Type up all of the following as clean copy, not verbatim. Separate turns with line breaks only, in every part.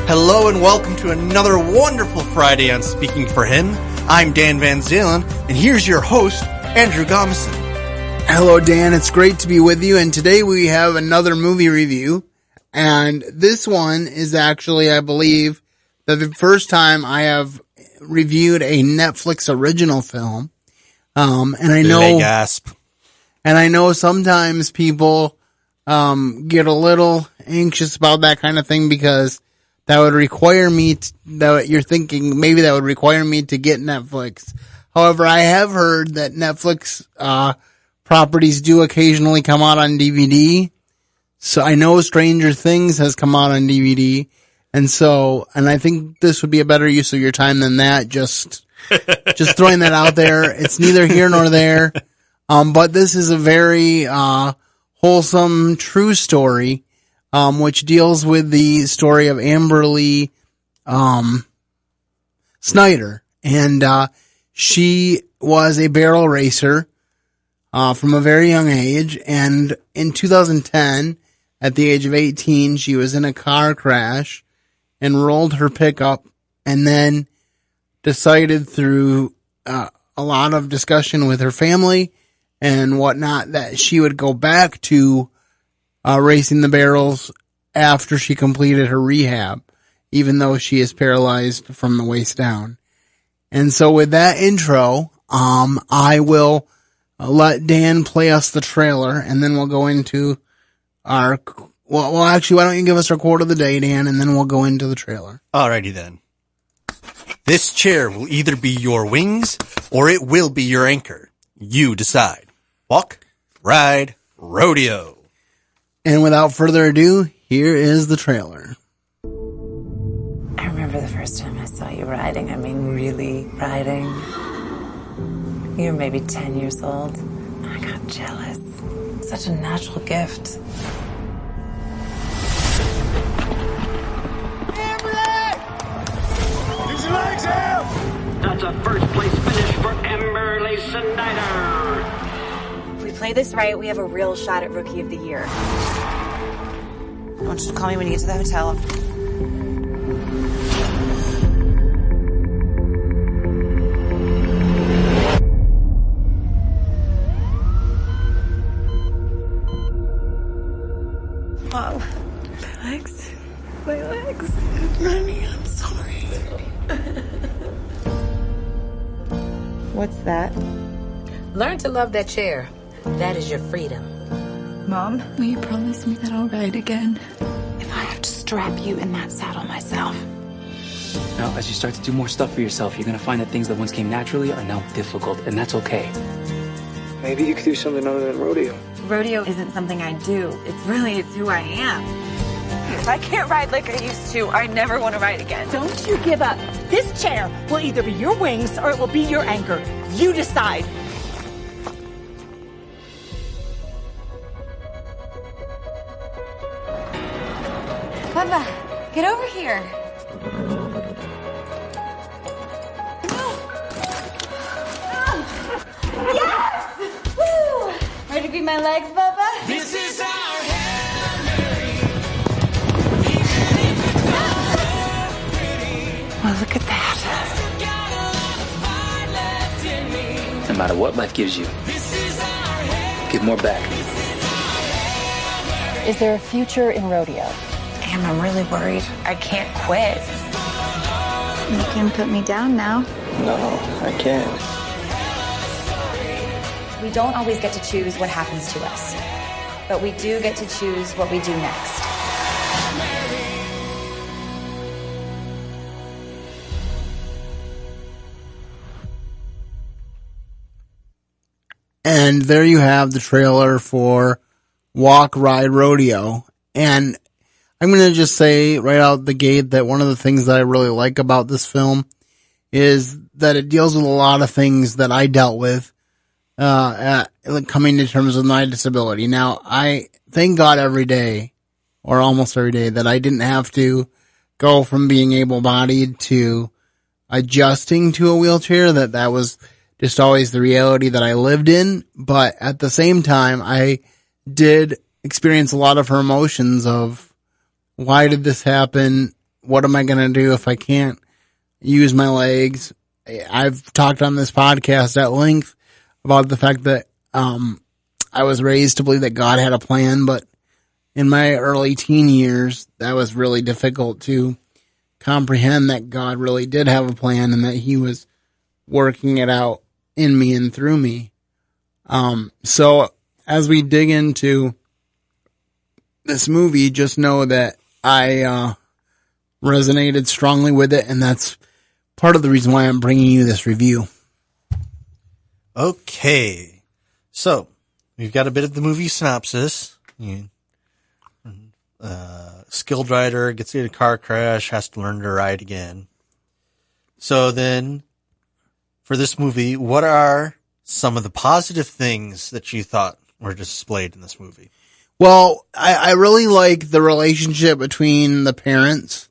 Hello and welcome to another wonderful Friday on Speaking for Him. I'm Dan Van Zalen, and here's your host, Andrew Gomison.
Hello, Dan. It's great to be with you, and today we have another movie review, and this one is actually, I believe, the first time I have reviewed a Netflix original film. And I know,
gasp.
And I know sometimes people get a little anxious about that kind of thing because that would require me that you're thinking maybe that would require me to get Netflix. However, I have heard that Netflix properties do occasionally come out on DVD. So I know Stranger Things has come out on DVD, and I think this would be a better use of your time than that. Just throwing that out there. It's neither here nor there. But this is a very wholesome, true story, which deals with the story of Amber Lee Snyder. And she was a barrel racer from a very young age. And in 2010, at the age of 18, she was in a car crash and rolled her pickup, and then decided through a lot of discussion with her family and whatnot that she would go back to racing the barrels after she completed her rehab, even though she is paralyzed from the waist down. And so with that intro, I will let Dan play us the trailer, and then we'll go into our... Well, actually, why don't you give us our quote of the day, Dan, and then we'll go into the trailer.
Alrighty then. This chair will either be your wings or it will be your anchor. You decide. Walk, ride, rodeo.
And without further ado, here is the trailer.
I remember the first time I saw you riding. I mean, really riding. You were maybe 10 years old. I got jealous. Such a natural gift.
That's a first place finish for Amber Lee Snyder.
If we play this right, we have a real shot at Rookie of the Year.
I want you to call me when you get to the hotel. Mom, my legs. Mommy, I'm sorry.
What's that?
Learn to love that chair. That is your freedom.
Mom, will you promise me that I'll ride again?
If I have to strap you in that saddle myself.
Now, as you start to do more stuff for yourself, you're going to find that things that once came naturally are now difficult, and that's okay.
Maybe you could do something other than rodeo.
Rodeo isn't something I do. It's who I am.
If I can't ride like I used to, I never want to ride again.
Don't you give up. This chair will either be your wings or it will be your anchor. You decide.
Bubba, get over here. Yes! Woo! Ready to be my legs, Bubba?
This is our
Well, look at that.
No matter what life gives you, give more back.
Is there a future in rodeo?
Damn, I'm really worried. I can't quit.
You can put me down now.
No, I can't.
We don't always get to choose what happens to us, but we do get to choose what we do next.
And there you have the trailer for Walk, Ride, Rodeo. And I'm going to just say right out the gate that one of the things that I really like about this film is that it deals with a lot of things that I dealt with coming to terms with my disability. Now, I thank God every day, or almost every day, that I didn't have to go from being able-bodied to adjusting to a wheelchair, that was just always the reality that I lived in. But at the same time, I did experience a lot of her emotions of why did this happen? what am I going to do if I can't use my legs? I've talked on this podcast at length about the fact that I was raised to believe that God had a plan, but in my early teen years, that was really difficult to comprehend that God really did have a plan and that he was working it out in me and through me. So as we dig into this movie, just know that I resonated strongly with it, and that's part of the reason why I'm bringing you this review.
Okay. So, we've got a bit of the movie synopsis. Skilled rider gets in a car crash, has to learn to ride again. So then, for this movie, what are some of the positive things that you thought were displayed in this movie?
Well, I really like the relationship between the parents.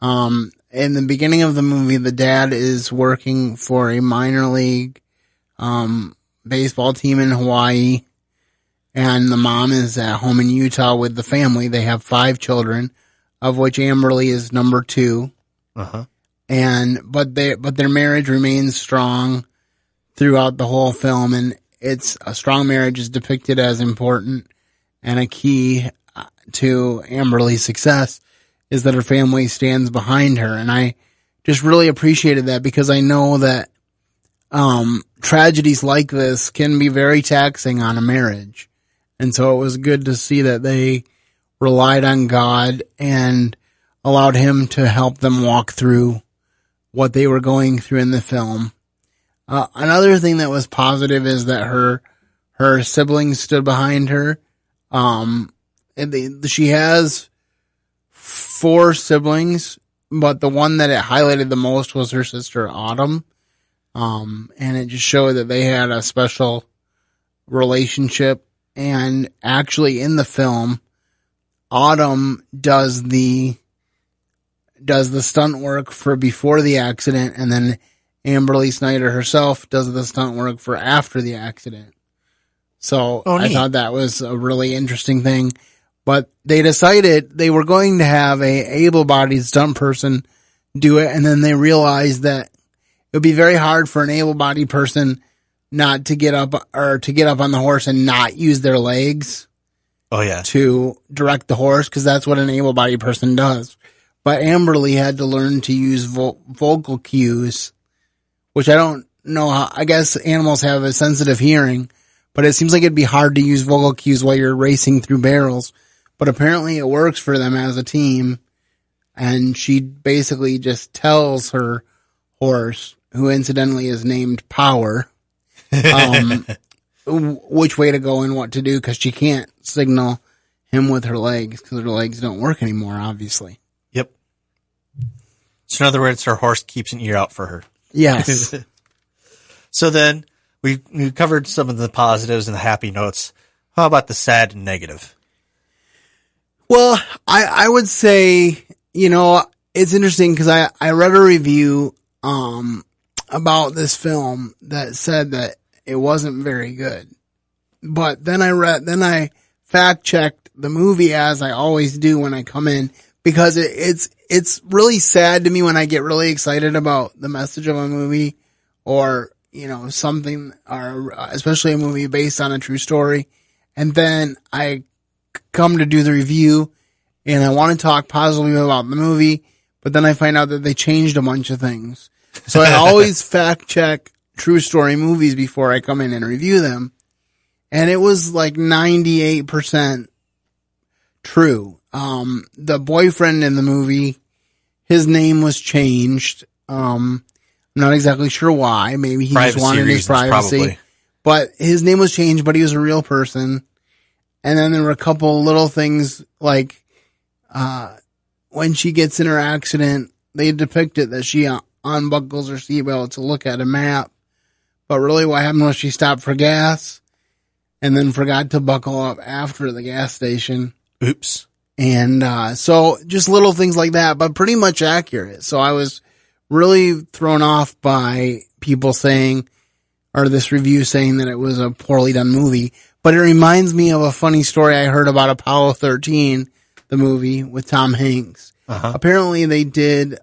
In the beginning of the movie, the dad is working for a minor league baseball team in Hawaii, and the mom is at home in Utah with the family. They have 5 children, of which Amberly is number 2.
Uh-huh.
But their marriage remains strong throughout the whole film, and it's a strong marriage is depicted as important, and a key to Amberly's success is that her family stands behind her. And I just really appreciated that, because I know that tragedies like this can be very taxing on a marriage. And so it was good to see that they relied on God and allowed him to help them walk through what they were going through in the film. Another thing that was positive is that her siblings stood behind her. She has 4 siblings, but the one that it highlighted the most was her sister Autumn. And it just showed that they had a special relationship. And actually in the film, Autumn does the stunt work for before the accident, and then Amberly Snyder herself does the stunt work for after the accident. So I thought that was a really interesting thing. But they decided they were going to have a able-bodied stunt person do it, and then they realized that it would be very hard for an able-bodied person not to get up on the horse and not use their legs.
Oh yeah.
To direct the horse, because that's what an able-bodied person does. But Amberly had to learn to use vocal cues, which I don't know how. I guess animals have a sensitive hearing, but it seems like it'd be hard to use vocal cues while you're racing through barrels. But apparently it works for them as a team. And she basically just tells her horse, who incidentally is named Power, which way to go and what to do, because she can't signal him with her legs, because her legs don't work anymore, obviously.
Yep. So in other words, her horse keeps an ear out for her.
Yes.
So then we covered some of the positives and the happy notes. How about the sad and negative?
Well, I would say, it's interesting because I read a review about this film that said that it wasn't very good. But then I fact checked the movie, as I always do when I come in, because it's really sad to me when I get really excited about the message of a movie, or something, or especially a movie based on a true story, and then I come to do the review and I want to talk positively about the movie, but then I find out that they changed a bunch of things. So I always fact check true story movies before I come in and review them. And it was like 98% true. The boyfriend in the movie, his name was changed. I'm not exactly sure why. Maybe he just wanted his privacy. Probably. But his name was changed, but he was a real person. And then there were a couple little things like, when she gets in her accident, they depict it that she unbuckles her seatbelt to look at a map. But really what happened was she stopped for gas and then forgot to buckle up after the gas station.
Oops.
And, so just little things like that, but pretty much accurate. So I was really thrown off by people saying, or this review saying that it was a poorly done movie. But it reminds me of a funny story I heard about Apollo 13, the movie with Tom Hanks. apparently they did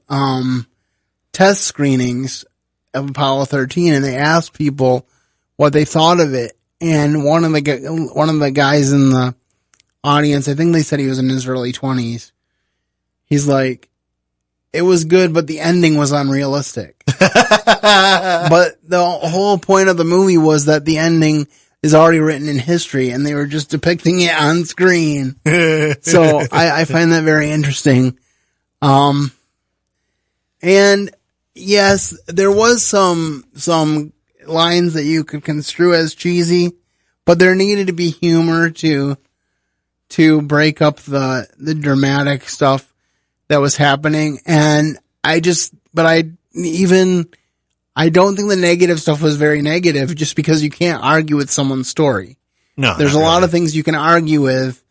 test screenings of Apollo 13, and they asked people what they thought of it. And one of the guys in the audience, I think they said he was in his early 20s. He's like, it was good, but the ending was unrealistic. But the whole point of the movie was that the ending is already written in history, and they were just depicting it on screen. So I find that very interesting. And yes, there was some lines that you could construe as cheesy, but there needed to be humor to break up the dramatic stuff that was happening. And I don't think the negative stuff was very negative, just because you can't argue with someone's story.
No,
there's a lot of things you can argue with.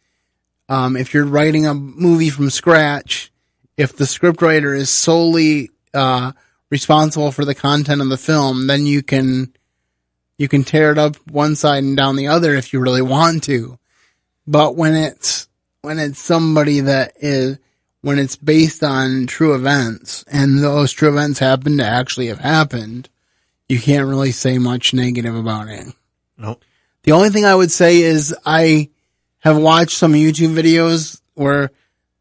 If you're writing a movie from scratch, if the scriptwriter is solely, responsible for the content of the film, then you can tear it up one side and down the other if you really want to. But when it's somebody when it's based on true events, and those true events happen to actually have happened, you can't really say much negative about it.
Nope.
The only thing I would say is I have watched some YouTube videos where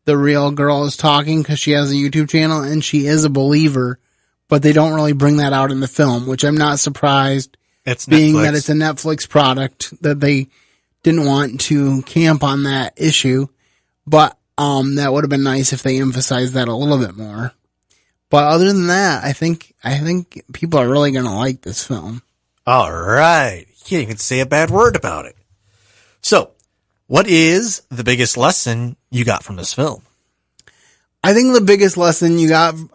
the real girl is talking, because she has a YouTube channel and she is a believer, but they don't really bring that out in the film, which I'm not surprised, being that it's a Netflix product, that they didn't want to camp on that issue. But that would have been nice if they emphasized that a little bit more. But other than that, I think people are really going to like this film.
All right. You can't even say a bad word about it. So, what is the biggest lesson you got from this film?
I think the biggest lesson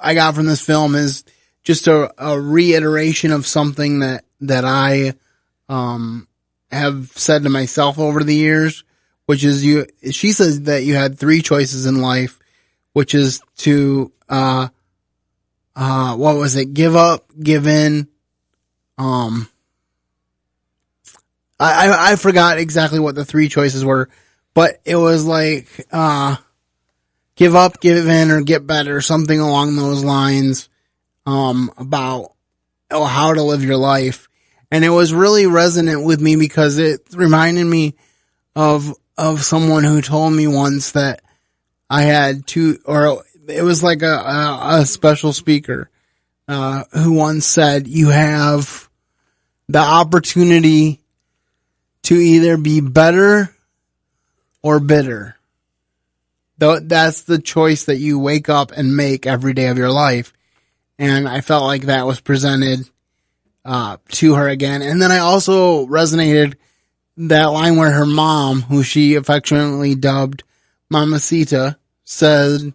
I got from this film is just a reiteration of something that I have said to myself over the years, which is she says that you had 3 choices in life, which is to what was it? Give up, give in. I forgot exactly what the 3 choices were, but it was like give up, give in, or get better, something along those lines, about how to live your life. And it was really resonant with me because it reminded me of someone who told me once that I had it was like a special speaker, who once said, you have the opportunity to either be better or bitter. That's the choice that you wake up and make every day of your life. And I felt like that was presented to her again. And then I also resonated that line where her mom, who she affectionately dubbed Mamacita, said,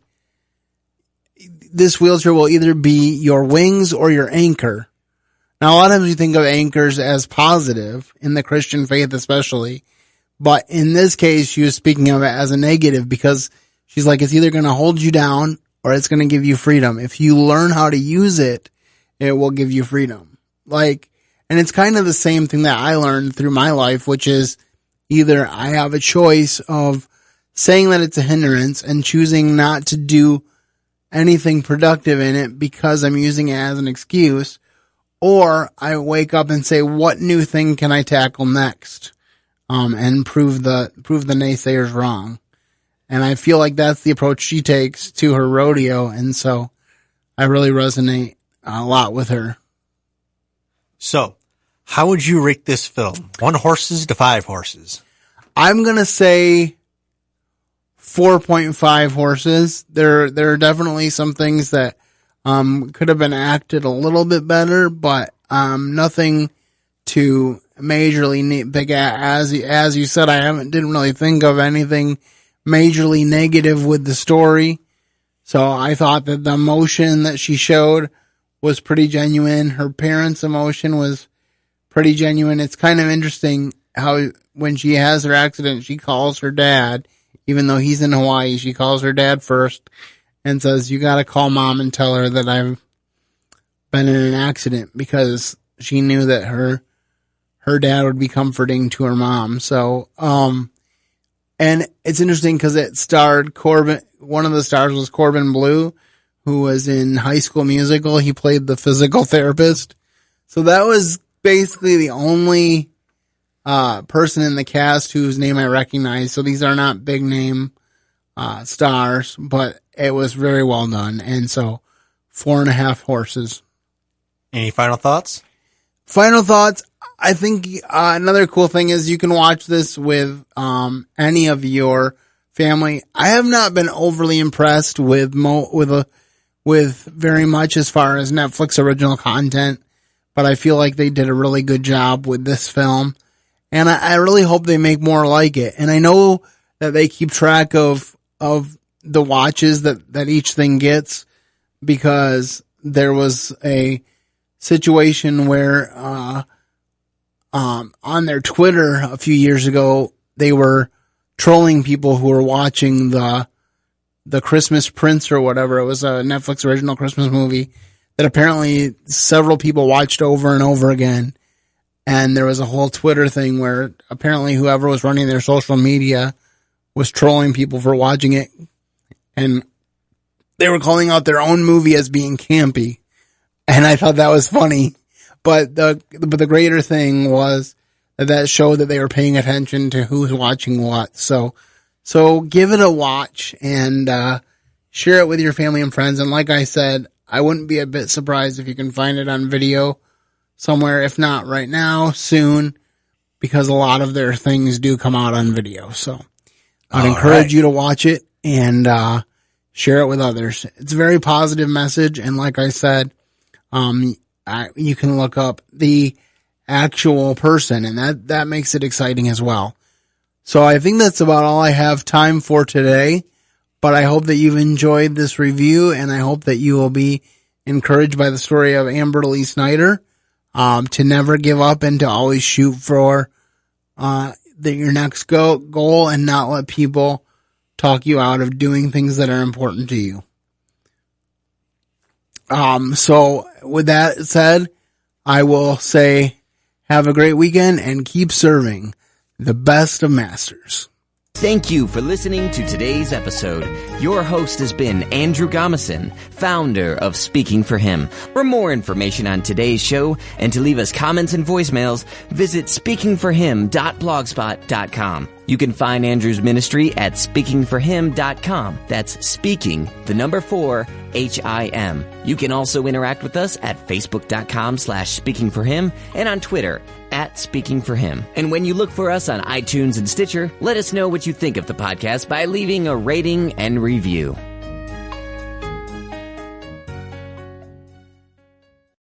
this wheelchair will either be your wings or your anchor. Now, a lot of times we think of anchors as positive, in the Christian faith especially, but in this case, she was speaking of it as a negative, because she's like, it's either going to hold you down or it's going to give you freedom. If you learn how to use it, it will give you freedom. And it's kind of the same thing that I learned through my life, which is either I have a choice of saying that it's a hindrance and choosing not to do anything productive in it because I'm using it as an excuse, or I wake up and say, what new thing can I tackle next? And prove the naysayers wrong. And I feel like that's the approach she takes to her rodeo. And so I really resonate a lot with her.
So, how would you rate this film? 1 horses to 5 horses.
I'm going to say 4.5 horses. There are definitely some things that could have been acted a little bit better, but nothing to majorly nitpick at. As you said, I didn't really think of anything majorly negative with the story. So I thought that the emotion that she showed was pretty genuine. Her parents' emotion was pretty genuine. It's kind of interesting how when she has her accident, she calls her dad, even though he's in Hawaii. She calls her dad first and says, you got to call mom and tell her that I've been in an accident, because she knew that her dad would be comforting to her mom. So, and it's interesting because it starred one of the stars was Corbin Bleu, who was in High School Musical. He played the physical therapist. So that was basically the only person in the cast whose name I recognize. So these are not big name stars, but it was very well done. And so 4.5 horses.
Any final thoughts?
Final thoughts. I think another cool thing is you can watch this with any of your family. I have not been overly impressed with very much as far as Netflix original content, but I feel like they did a really good job with this film, and I really hope they make more like it. And I know that they keep track of the watches that each thing gets, because there was a situation where on their Twitter a few years ago, they were trolling people who were watching the Christmas Prince or whatever. It was a Netflix original Christmas movie that apparently several people watched over and over again. And there was a whole Twitter thing where apparently whoever was running their social media was trolling people for watching it. And they were calling out their own movie as being campy. And I thought that was funny. But the greater thing was that showed that they were paying attention to who's watching what. So give it a watch and share it with your family and friends. And like I said, I wouldn't be a bit surprised if you can find it on video somewhere, if not right now, soon, because a lot of their things do come out on video. So I'd encourage you to watch it and share it with others. It's a very positive message. And like I said, you can look up the actual person, and that makes it exciting as well. So I think that's about all I have time for today, but I hope that you've enjoyed this review, and I hope that you will be encouraged by the story of Amber Lee Snyder, to never give up and to always shoot for your next goal and not let people talk you out of doing things that are important to you. So with that said, I will say have a great weekend and keep serving the best of masters.
Thank you for listening to today's episode. Your host has been Andrew Gomison, founder of Speaking for Him. For more information on today's show and to leave us comments and voicemails, visit speakingforhim.blogspot.com. You can find Andrew's ministry at speakingforhim.com. That's speaking, 4, HIM. You can also interact with us at facebook.com/speakingforhim and on Twitter @speakingforhim. And when you look for us on iTunes and Stitcher, let us know what you think of the podcast by leaving a rating and review.